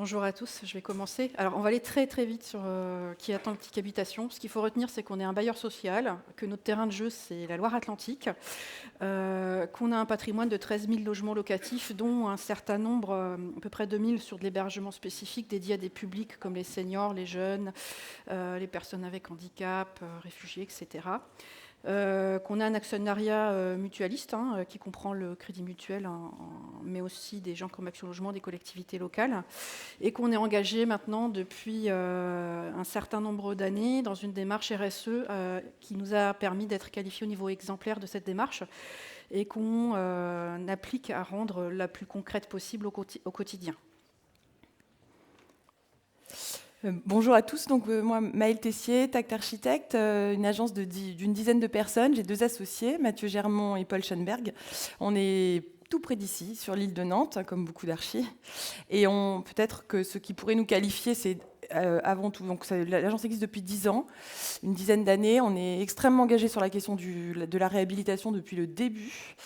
Bonjour à tous, je vais commencer. Alors, on va aller très très vite sur qui attend le habitation. Ce qu'il faut retenir, c'est qu'on est un bailleur social, que notre terrain de jeu, c'est la Loire-Atlantique, qu'on a un patrimoine de 13 000 logements locatifs, dont un certain nombre, à peu près 2 000, sur de l'hébergement spécifique dédié à des publics comme les seniors, les jeunes, les personnes avec handicap, réfugiés, etc. Qu'on a un actionnariat mutualiste qui comprend le crédit mutuel, mais aussi des gens comme Action Logement, des collectivités locales, et qu'on est engagé maintenant depuis un certain nombre d'années dans une démarche RSE qui nous a permis d'être qualifiés au niveau exemplaire de cette démarche et qu'on applique à rendre la plus concrète possible au quotidien. Bonjour à tous, donc moi Maëlle Tessier, Tact Architecte, une agence d'une dizaine de personnes. J'ai 2 associés, Mathieu Germont et Paul Schoenberg. On est tout près d'ici, sur l'île de Nantes, comme beaucoup d'archis. Et peut-être que ce qui pourrait nous qualifier, c'est avant tout, donc l'agence existe depuis 10 ans, une dizaine d'années. On est extrêmement engagé sur la question de la réhabilitation depuis le début.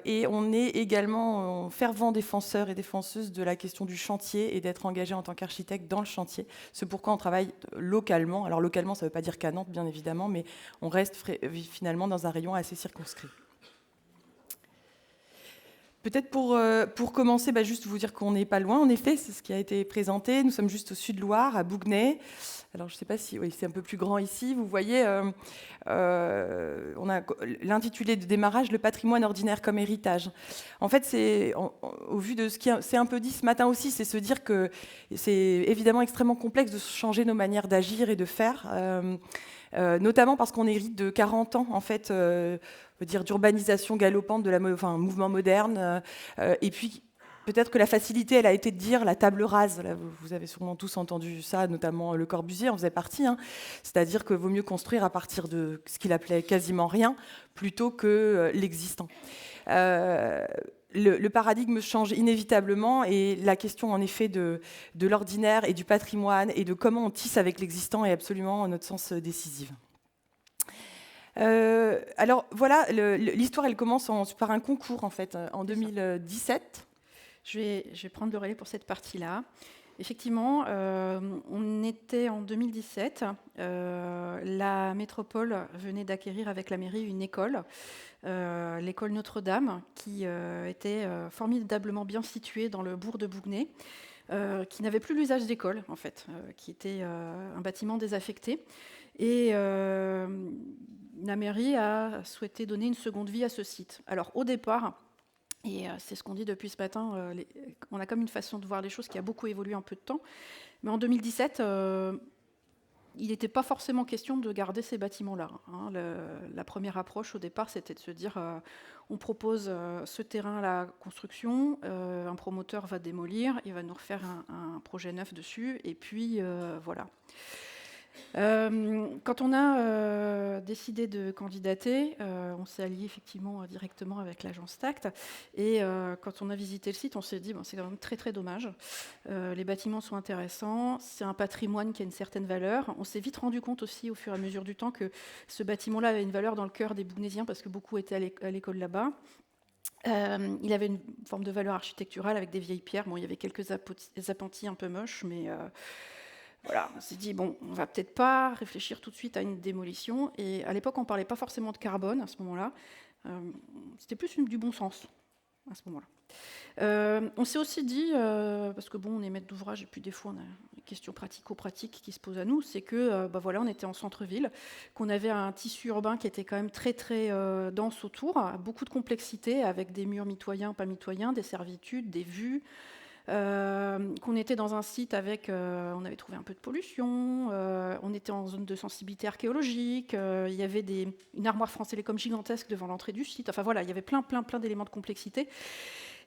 Et on est également fervent défenseurs et défenseuses de la question du chantier et d'être engagé en tant qu'architecte dans le chantier. C'est pourquoi on travaille localement. Alors localement, ça ne veut pas dire qu'à Nantes, bien évidemment, mais on reste finalement dans un rayon assez circonscrit. Peut-être pour commencer, juste vous dire qu'on n'est pas loin, en effet, c'est ce qui a été présenté. Nous sommes juste au sud-Loire, à Bougnay. Alors, je ne sais pas si c'est un peu plus grand ici. Vous voyez, on a l'intitulé de démarrage, le patrimoine ordinaire comme héritage. En fait, au vu de ce qui s'est un peu dit ce matin aussi, c'est se dire que c'est évidemment extrêmement complexe de changer nos manières d'agir et de faire. Notamment parce qu'on hérite de 40 ans, en fait, dire d'urbanisation galopante, un mouvement moderne, et puis peut-être que la facilité, elle a été de dire la table rase. Là, vous avez sûrement tous entendu ça, notamment Le Corbusier en faisait partie. C'est-à-dire qu'il vaut mieux construire à partir de ce qu'il appelait quasiment rien, plutôt que l'existant. Le paradigme change inévitablement et la question en effet de l'ordinaire et du patrimoine et de comment on tisse avec l'existant est absolument, à notre sens, décisive. Alors voilà, l'histoire elle commence par un concours en fait en 2017. Je vais prendre le relais pour cette partie-là. Effectivement, on était en 2017. La métropole venait d'acquérir avec la mairie une école, l'école Notre-Dame, qui était formidablement bien située dans le bourg de Bougnay, qui n'avait plus l'usage d'école, en fait, qui était un bâtiment désaffecté. Et la mairie a souhaité donner une seconde vie à ce site. Alors, au départ, et c'est ce qu'on dit depuis ce matin, on a comme une façon de voir les choses qui a beaucoup évolué en peu de temps. Mais en 2017, il n'était pas forcément question de garder ces bâtiments-là. La première approche au départ, c'était de se dire on propose ce terrain à la construction, un promoteur va démolir, il va nous refaire un projet neuf dessus, et puis voilà. Quand on a décidé de candidater, on s'est allié effectivement directement avec l'agence Tact. Et quand on a visité le site, on s'est dit c'est quand même très très dommage. Les bâtiments sont intéressants, c'est un patrimoine qui a une certaine valeur. On s'est vite rendu compte aussi au fur et à mesure du temps que ce bâtiment-là avait une valeur dans le cœur des Bougnésiens parce que beaucoup étaient à l'école là-bas. Il avait une forme de valeur architecturale avec des vieilles pierres. Bon, il y avait quelques appentis un peu moches, mais voilà, on s'est dit, on va peut-être pas réfléchir tout de suite à une démolition. Et à l'époque, on ne parlait pas forcément de carbone à ce moment-là. C'était plus du bon sens à ce moment-là. On s'est aussi dit, parce que on est maître d'ouvrage et puis des fois on a des questions pratico-pratiques qui se posent à nous, c'est que on était en centre-ville, qu'on avait un tissu urbain qui était quand même très très dense autour, beaucoup de complexité avec des murs mitoyens, pas mitoyens, des servitudes, des vues. Qu'on était dans un site avec, on avait trouvé un peu de pollution, on était en zone de sensibilité archéologique, il y avait une armoire France Télécom gigantesque devant l'entrée du site, enfin voilà, il y avait plein d'éléments de complexité.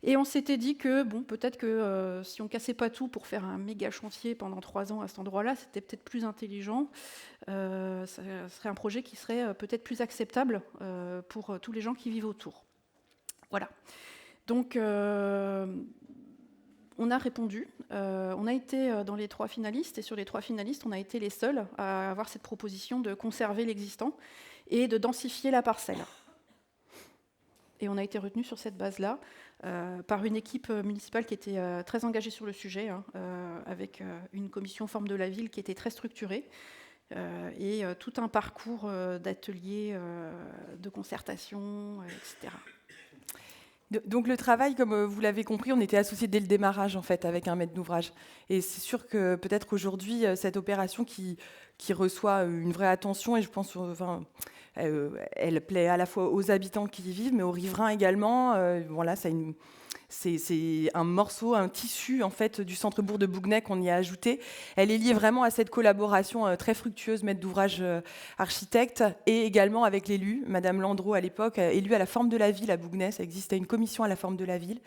Et on s'était dit que, peut-être que si on cassait pas tout pour faire un méga chantier pendant 3 ans à cet endroit-là, c'était peut-être plus intelligent, ça serait un projet qui serait peut-être plus acceptable pour tous les gens qui vivent autour. Voilà. Donc, on a répondu, on a été dans les 3 finalistes, et sur les 3 finalistes, on a été les seuls à avoir cette proposition de conserver l'existant et de densifier la parcelle. Et on a été retenu sur cette base-là. par une équipe municipale qui était très engagée sur le sujet, hein, avec une commission forme de la ville qui était très structurée, et tout un parcours d'ateliers, de concertation, etc. Donc le travail, comme vous l'avez compris, on était associés dès le démarrage en fait avec un maître d'ouvrage. Et c'est sûr que peut-être qu'aujourd'hui cette opération qui reçoit une vraie attention, et je pense, elle plaît à la fois aux habitants qui y vivent, mais aux riverains également. Voilà, c'est un morceau, un tissu en fait du centre-bourg de Bougnay qu'on y a ajouté. Elle est liée vraiment à cette collaboration très fructueuse, maître d'ouvrage architecte, et également avec l'élu, Madame Landreau à l'époque, élue à la forme de la ville à Bougnay. Ça existait une commission à la forme de la ville.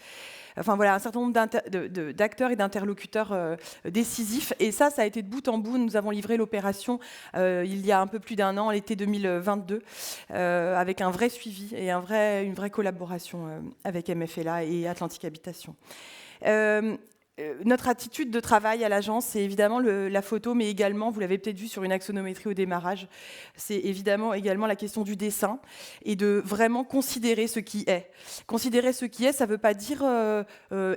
Enfin voilà, un certain nombre d'acteurs et d'interlocuteurs décisifs. Et ça a été de bout en bout. Nous avons livré l'opération il y a un peu plus d'1 an, l'été 2022, avec un vrai suivi et une vraie collaboration avec MFLA et Atlantique Habitation. Notre attitude de travail à l'agence, c'est évidemment la photo, mais également, vous l'avez peut-être vu sur une axonométrie au démarrage, c'est évidemment également la question du dessin et de vraiment considérer ce qui est. Considérer ce qui est, ça ne veut pas dire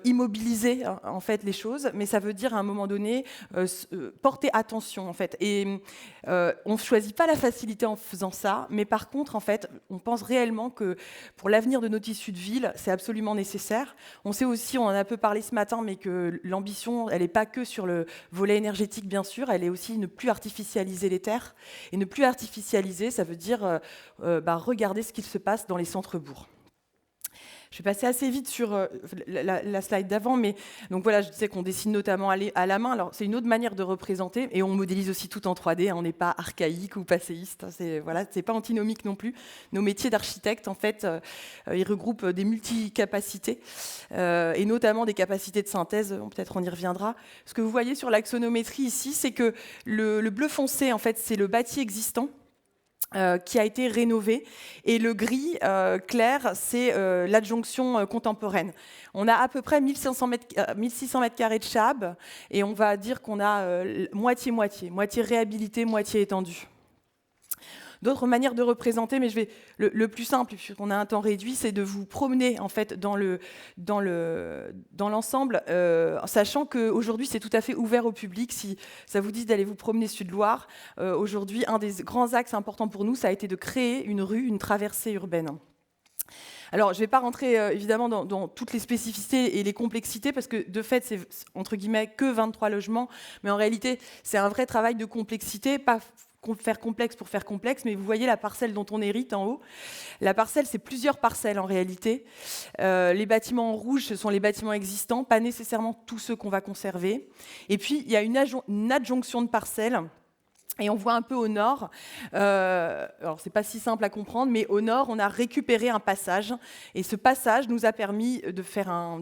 immobiliser en fait les choses, mais ça veut dire à un moment donné porter attention en fait. Et on ne choisit pas la facilité en faisant ça, mais par contre, en fait, on pense réellement que pour l'avenir de nos tissus de ville, c'est absolument nécessaire. On sait aussi, on en a un peu parlé ce matin, mais que l'ambition, elle n'est pas que sur le volet énergétique, bien sûr, elle est aussi ne plus artificialiser les terres. Et ne plus artificialiser, ça veut dire regarder ce qu'il se passe dans les centres-bourgs. Je vais passer assez vite sur la slide d'avant, mais donc voilà, je disais qu'on dessine notamment à la main. Alors c'est une autre manière de représenter, et on modélise aussi tout en 3D. Hein, on n'est pas archaïque ou passéiste. Hein, c'est pas antinomique non plus. Nos métiers d'architecte, en fait, ils regroupent des multicapacités et notamment des capacités de synthèse. Peut-être on y reviendra. Ce que vous voyez sur l'axonométrie ici, c'est que le bleu foncé, en fait, c'est le bâti existant. Qui a été rénové, et le gris clair, c'est l'adjonction contemporaine. On a à peu près 1600 mètres carrés de chab, et on va dire qu'on a moitié réhabilité, moitié étendue. D'autres manières de représenter, mais le plus simple, puisqu'on a un temps réduit, c'est de vous promener en fait dans l'ensemble, sachant qu'aujourd'hui c'est tout à fait ouvert au public. Si ça vous dit d'aller vous promener Sud-Loire, aujourd'hui un des grands axes importants pour nous, ça a été de créer une rue, une traversée urbaine. Alors, je ne vais pas rentrer évidemment dans toutes les spécificités et les complexités, parce que de fait, c'est entre guillemets que 23 logements, mais en réalité, c'est un vrai travail de complexité, pas faire complexe pour faire complexe, mais vous voyez la parcelle dont on hérite en haut. La parcelle, c'est plusieurs parcelles en réalité. Les bâtiments en rouge, ce sont les bâtiments existants, pas nécessairement tous ceux qu'on va conserver. Et puis, il y a une adjonction de parcelles. Et on voit un peu au nord, alors c'est pas si simple à comprendre, mais au nord, on a récupéré un passage, et ce passage nous a permis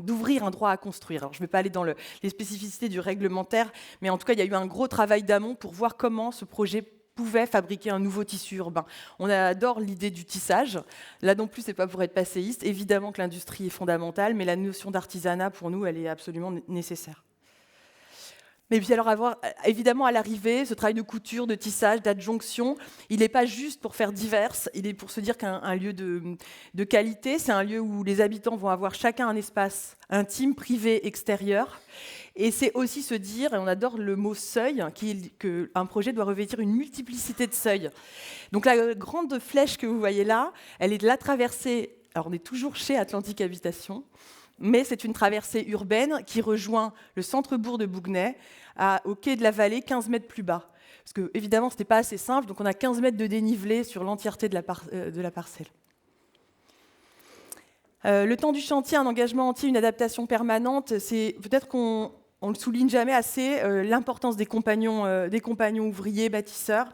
d'ouvrir un droit à construire. Alors je ne vais pas aller dans les spécificités du réglementaire, mais en tout cas, il y a eu un gros travail d'amont pour voir comment ce projet pouvait fabriquer un nouveau tissu urbain. On adore l'idée du tissage. Là non plus, c'est pas pour être passéiste. Évidemment que l'industrie est fondamentale, mais la notion d'artisanat, pour nous, elle est absolument nécessaire. Mais puis alors, évidemment, à l'arrivée, ce travail de couture, de tissage, d'adjonction, il n'est pas juste pour faire divers, il est pour se dire qu'un lieu de qualité, c'est un lieu où les habitants vont avoir chacun un espace intime, privé, extérieur. Et c'est aussi se dire, et on adore le mot seuil, qu'un projet doit revêtir une multiplicité de seuils. Donc la grande flèche que vous voyez là, elle est de la traversée. Alors on est toujours chez Atlantique Habitation, mais c'est une traversée urbaine qui rejoint le centre-bourg de Bougnay, au quai de la Vallée, 15 mètres plus bas. Parce que, évidemment, ce n'était pas assez simple, donc on a 15 mètres de dénivelé sur l'entièreté de la parcelle. Le temps du chantier, un engagement entier, une adaptation permanente, c'est peut-être qu'on ne le souligne jamais assez, l'importance des compagnons ouvriers, bâtisseurs.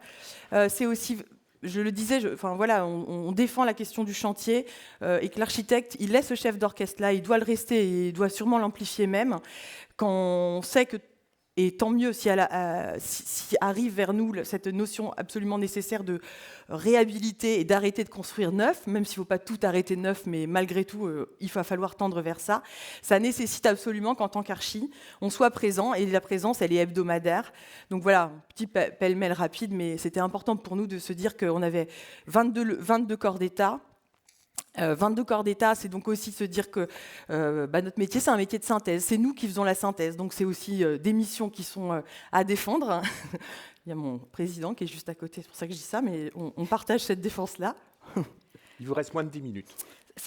C'est aussi... Je le disais, on défend la question du chantier et que l'architecte, il laisse ce chef d'orchestre là, il doit le rester et il doit sûrement l'amplifier même. Quand on sait que, et tant mieux si arrive vers nous cette notion absolument nécessaire de réhabiliter et d'arrêter de construire neuf, même s'il ne faut pas tout arrêter neuf, mais malgré tout, il va falloir tendre vers ça. Ça nécessite absolument qu'en tant qu'archi, on soit présent, et la présence, elle est hebdomadaire. Donc voilà, petit pêle-mêle rapide, mais c'était important pour nous de se dire qu'on avait 22 corps d'État, 22 corps d'État, c'est donc aussi se dire que notre métier, c'est un métier de synthèse. C'est nous qui faisons la synthèse. Donc c'est aussi des missions qui sont à défendre. Il y a mon président qui est juste à côté, c'est pour ça que je dis ça, mais on partage cette défense-là. Il vous reste moins de 10 minutes.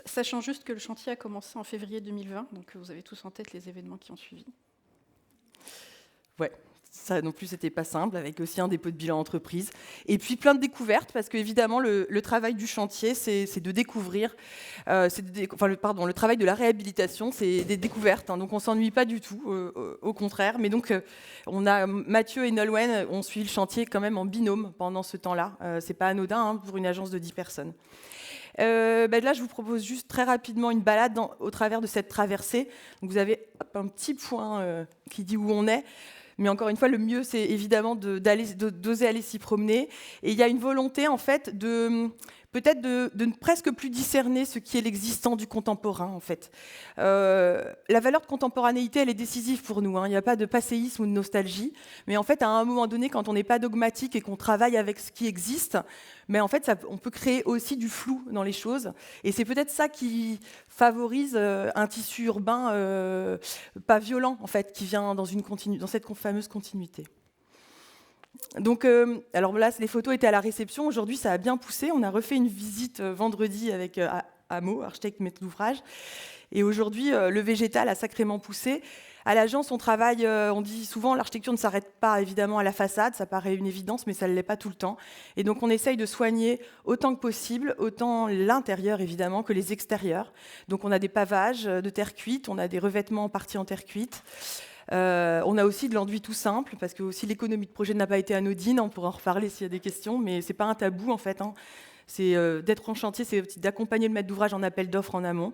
Sachant juste que le chantier a commencé en février 2020, donc vous avez tous en tête les événements qui ont suivi. Ouais, ça non plus, c'était pas simple, avec aussi un dépôt de bilan entreprise. Et puis plein de découvertes, parce qu'évidemment, le travail du chantier, c'est de découvrir, le travail de la réhabilitation, c'est des découvertes, hein, donc on s'ennuie pas du tout, au contraire. Mais donc, on a Mathieu et Nolwenn ont suivi le chantier quand même en binôme pendant ce temps-là. C'est pas anodin hein, pour une agence de 10 personnes. Là, je vous propose juste très rapidement une balade au travers de cette traversée. Donc, vous avez un petit point qui dit où on est. Mais encore une fois, le mieux, c'est évidemment d'oser aller s'y promener. Et il y a une volonté, en fait, peut-être de ne presque plus discerner ce qui est l'existant du contemporain, en fait. La valeur de contemporanéité, elle est décisive pour nous. Hein. Il n'y a pas de passéisme ou de nostalgie. Mais en fait, à un moment donné, quand on n'est pas dogmatique et qu'on travaille avec ce qui existe, mais en fait, on peut créer aussi du flou dans les choses. Et c'est peut-être ça qui favorise un tissu urbain pas violent, en fait, qui vient dans cette fameuse continuité. Donc, alors là, les photos étaient à la réception. Aujourd'hui, ça a bien poussé. On a refait une visite vendredi avec Amo, architecte maître d'ouvrage. Et aujourd'hui, le végétal a sacrément poussé. À l'agence, on travaille, on dit souvent, l'architecture ne s'arrête pas évidemment à la façade, ça paraît une évidence, mais ça ne l'est pas tout le temps. Et donc, on essaye de soigner autant que possible, autant l'intérieur évidemment que les extérieurs. Donc, on a des pavages de terre cuite, on a des revêtements en partie en terre cuite. On a aussi de l'enduit tout simple, parce que aussi l'économie de projet n'a pas été anodine, on pourra en reparler s'il y a des questions, mais c'est pas un tabou en fait. Hein. C'est d'être en chantier, c'est d'accompagner le maître d'ouvrage en appel d'offres en amont.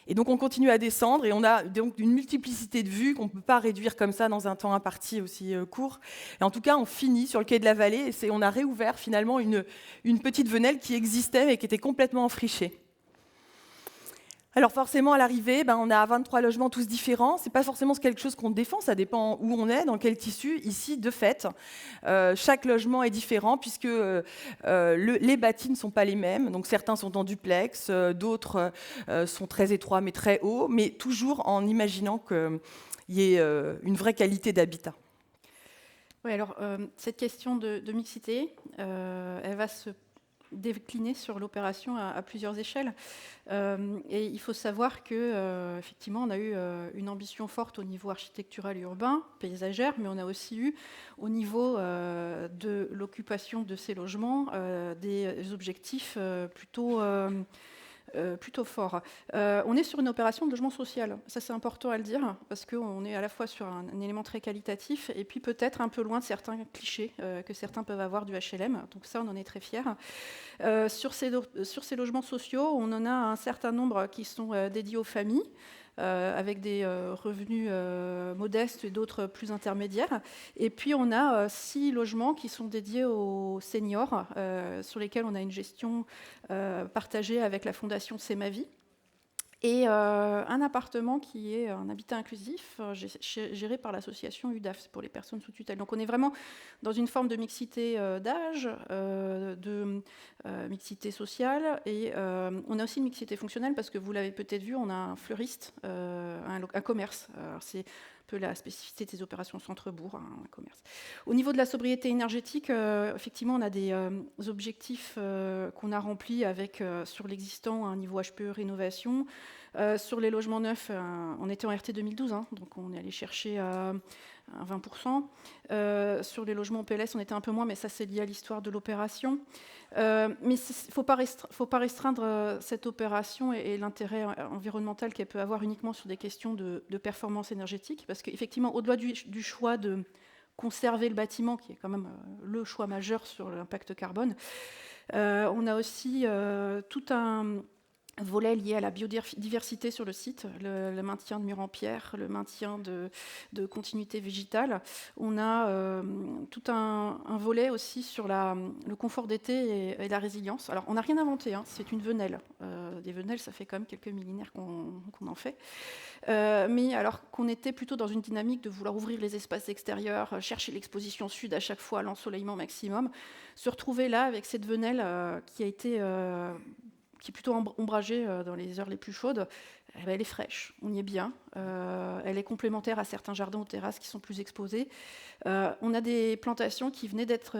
Et donc on continue à descendre et on a donc une multiplicité de vues qu'on ne peut pas réduire comme ça dans un temps imparti aussi court. Et en tout cas, on finit sur le quai de la Vallée et on a réouvert finalement une petite venelle qui existait mais qui était complètement enfrichée. Alors forcément, à l'arrivée, on a 23 logements tous différents. Ce n'est pas forcément quelque chose qu'on défend, ça dépend où on est, dans quel tissu. Ici, de fait, chaque logement est différent puisque les bâtis ne sont pas les mêmes. Donc certains sont en duplex, d'autres sont très étroits mais très hauts, mais toujours en imaginant qu'il y ait une vraie qualité d'habitat. Oui, alors cette question de mixité, elle va se décliner sur l'opération à plusieurs échelles. Et il faut savoir que effectivement, on a eu une ambition forte au niveau architectural et urbain, paysagère, mais on a aussi eu au niveau de l'occupation de ces logements des objectifs plutôt fort. On est sur une opération de logement social. Ça, c'est important à le dire, parce qu'on est à la fois sur un élément très qualitatif et puis peut-être un peu loin de certains clichés que certains peuvent avoir du HLM. Donc ça, on en est très fiers. Sur ces logements sociaux, on en a un certain nombre qui sont dédiés aux familles, avec des revenus modestes et d'autres plus intermédiaires. Et puis, on a 6 logements qui sont dédiés aux seniors, sur lesquels on a une gestion partagée avec la fondation C'est ma vie. Et un appartement qui est un habitat inclusif, géré par l'association UDAF, pour les personnes sous tutelle. Donc on est vraiment dans une forme de mixité d'âge, de mixité sociale, et on a aussi une mixité fonctionnelle, parce que vous l'avez peut-être vu, on a un fleuriste, un commerce. Alors c'est un peu la spécificité de ces opérations centre-bourg, un commerce. Au niveau de la sobriété énergétique, effectivement, on a des objectifs qu'on a remplis avec, sur l'existant, un niveau HPE rénovation. Sur les logements neufs, on était en RT 2012, hein, donc on est allé chercher à 20%. Sur les logements PLS, on était un peu moins, mais ça c'est lié à l'histoire de l'opération. Mais il ne faut pas restreindre cette opération et l'intérêt environnemental qu'elle peut avoir uniquement sur des questions de performance énergétique, parce qu'effectivement, au-delà du choix de conserver le bâtiment, qui est quand même le choix majeur sur l'impact carbone, on a aussi tout un volet lié à la biodiversité sur le site, le maintien de murs en pierre, le maintien de continuité végétale. On a tout un volet aussi sur le confort d'été et la résilience. Alors, on n'a rien inventé, hein, c'est une venelle. Des venelles, ça fait quand même quelques millénaires qu'on en fait. Mais alors qu'on était plutôt dans une dynamique de vouloir ouvrir les espaces extérieurs, chercher l'exposition sud à chaque fois, l'ensoleillement maximum, se retrouver là avec cette venelle qui a été qui est plutôt ombragée dans les heures les plus chaudes, elle est fraîche, on y est bien. Elle est complémentaire à certains jardins ou terrasses qui sont plus exposés. On a des plantations qui venaient d'être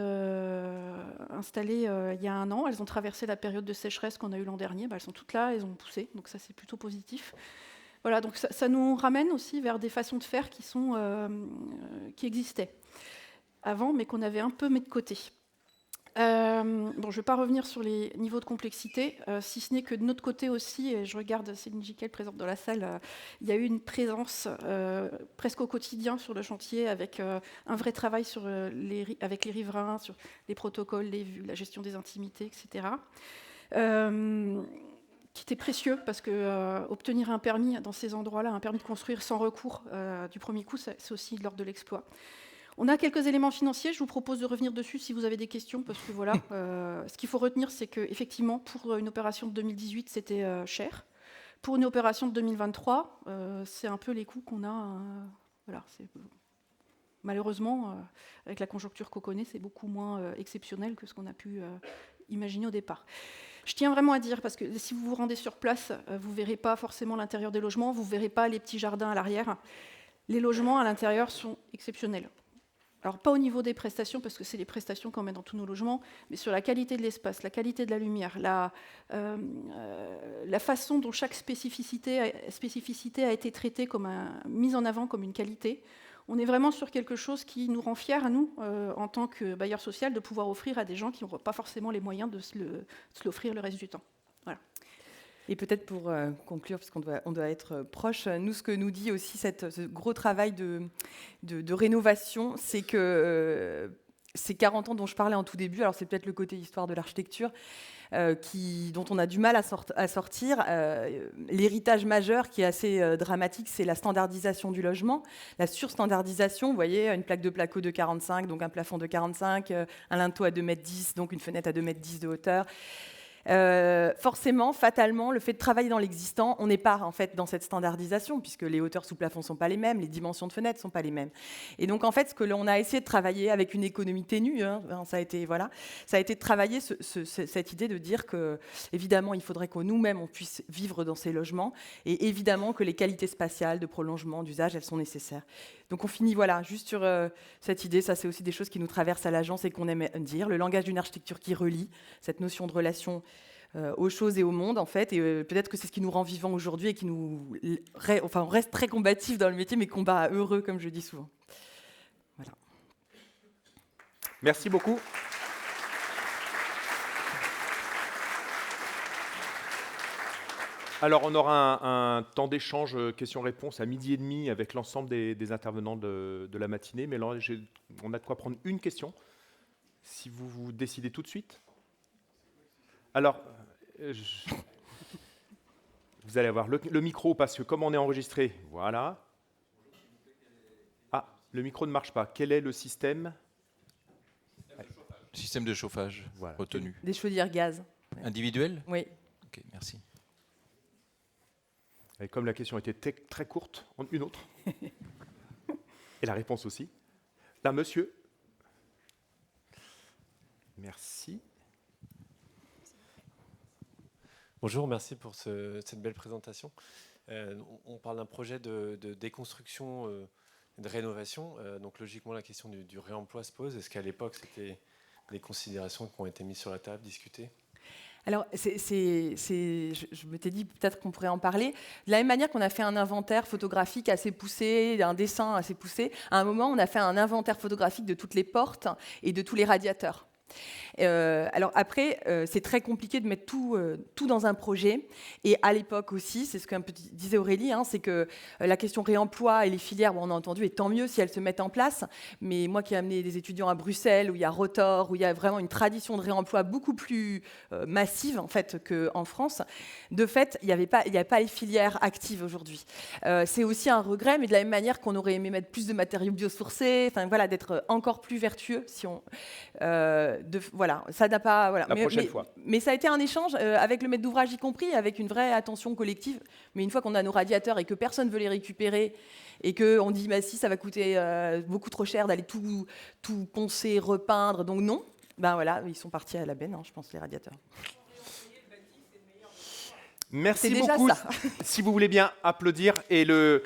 installées il y a 1 an. Elles ont traversé la période de sécheresse qu'on a eue l'an dernier. Elles sont toutes là, elles ont poussé, donc ça c'est plutôt positif. Voilà, donc ça nous ramène aussi vers des façons de faire qui existaient avant, mais qu'on avait un peu mis de côté. Je ne vais pas revenir sur les niveaux de complexité, si ce n'est que de notre côté aussi, et je regarde Céline Giquel présente dans la salle, il y a eu une présence presque au quotidien sur le chantier, avec un vrai travail avec les riverains, sur les protocoles, les vues, la gestion des intimités, etc. Qui était précieux, parce que obtenir un permis dans ces endroits-là, un permis de construire sans recours du premier coup, c'est aussi de l'ordre de l'exploit. On a quelques éléments financiers, je vous propose de revenir dessus si vous avez des questions, parce que voilà, ce qu'il faut retenir, c'est qu'effectivement, pour une opération de 2018, c'était cher. Pour une opération de 2023, c'est un peu les coûts qu'on a. Voilà, malheureusement, avec la conjoncture qu'on connaît, c'est beaucoup moins exceptionnel que ce qu'on a pu imaginer au départ. Je tiens vraiment à dire, parce que si vous vous rendez sur place, vous ne verrez pas forcément l'intérieur des logements, vous ne verrez pas les petits jardins à l'arrière. Les logements à l'intérieur sont exceptionnels. Alors, pas au niveau des prestations, parce que c'est les prestations qu'on met dans tous nos logements, mais sur la qualité de l'espace, la qualité de la lumière, la façon dont chaque spécificité a été traitée, mise en avant comme une qualité. On est vraiment sur quelque chose qui nous rend fiers, à nous, en tant que bailleur social, de pouvoir offrir à des gens qui n'ont pas forcément les moyens de se l'offrir le reste du temps. Voilà. Et peut-être pour conclure, parce qu'on doit être proche, nous, ce que nous dit aussi ce gros travail de rénovation, c'est que ces 40 ans dont je parlais en tout début, alors c'est peut-être le côté histoire de l'architecture, dont on a du mal à sortir. L'héritage majeur qui est assez dramatique, c'est la standardisation du logement, la surstandardisation. Vous voyez, une plaque de placo de 45, donc un plafond de 45, un linteau à 2,10 m, donc une fenêtre à 2,10 m de hauteur. Forcément, fatalement, le fait de travailler dans l'existant, on n'est pas en fait dans cette standardisation, puisque les hauteurs sous plafond ne sont pas les mêmes, les dimensions de fenêtres ne sont pas les mêmes. Et donc en fait, ce que l'on a essayé de travailler avec une économie ténue, ça a été de travailler cette idée de dire que, évidemment, il faudrait que nous-mêmes on puisse vivre dans ces logements, et évidemment que les qualités spatiales de prolongement, d'usage, elles sont nécessaires. Donc on finit juste sur cette idée, ça c'est aussi des choses qui nous traversent à l'agence et qu'on aime dire, le langage d'une architecture qui relie, cette notion de relation aux choses et au monde en fait, et peut-être que c'est ce qui nous rend vivants aujourd'hui et qui on reste très combatifs dans le métier, mais combat heureux comme je dis souvent. Voilà. Merci beaucoup. Alors, on aura un temps d'échange questions-réponses à 12h30 avec l'ensemble des intervenants de la matinée. Mais là, on a de quoi prendre une question, si vous décidez tout de suite. Alors, vous allez avoir le micro, parce que comme on est enregistré, voilà. Ah, le micro ne marche pas. Quel est le système ? Système de chauffage retenu. Des chaudières gaz. Individuel ? Oui. Ok, merci. Et comme la question était très courte, une autre. Et la réponse aussi. Là, monsieur. Merci. Bonjour, merci pour cette belle présentation. On parle d'un projet de déconstruction, de rénovation. Donc logiquement, la question du réemploi se pose. Est-ce qu'à l'époque, c'était des considérations qui ont été mises sur la table, discutées ? Alors, je m'étais dit peut-être qu'on pourrait en parler. De la même manière qu'on a fait un inventaire photographique assez poussé, un dessin assez poussé, à un moment, on a fait un inventaire photographique de toutes les portes et de tous les radiateurs. Alors après, c'est très compliqué de mettre tout dans un projet. Et à l'époque aussi, c'est ce qu'un peu disait Aurélie, c'est que la question réemploi et les filières, on a entendu, et tant mieux si elles se mettent en place. Mais moi qui ai amené des étudiants à Bruxelles, où il y a Rotor, où il y a vraiment une tradition de réemploi beaucoup plus massive en fait qu'en France, de fait, il n'y avait pas les filières actives aujourd'hui. C'est aussi un regret, mais de la même manière qu'on aurait aimé mettre plus de matériaux biosourcés, enfin voilà, d'être encore plus vertueux si on voilà, ça n'a pas. Voilà. La prochaine fois. Mais ça a été un échange avec le maître d'ouvrage y compris, avec une vraie attention collective. Mais une fois qu'on a nos radiateurs et que personne ne veut les récupérer et qu'on dit si ça va coûter beaucoup trop cher d'aller tout poncer, repeindre, donc non, ben voilà, ils sont partis à la benne, je pense, les radiateurs. Merci C'est déjà beaucoup. ça. Si vous voulez bien applaudir et le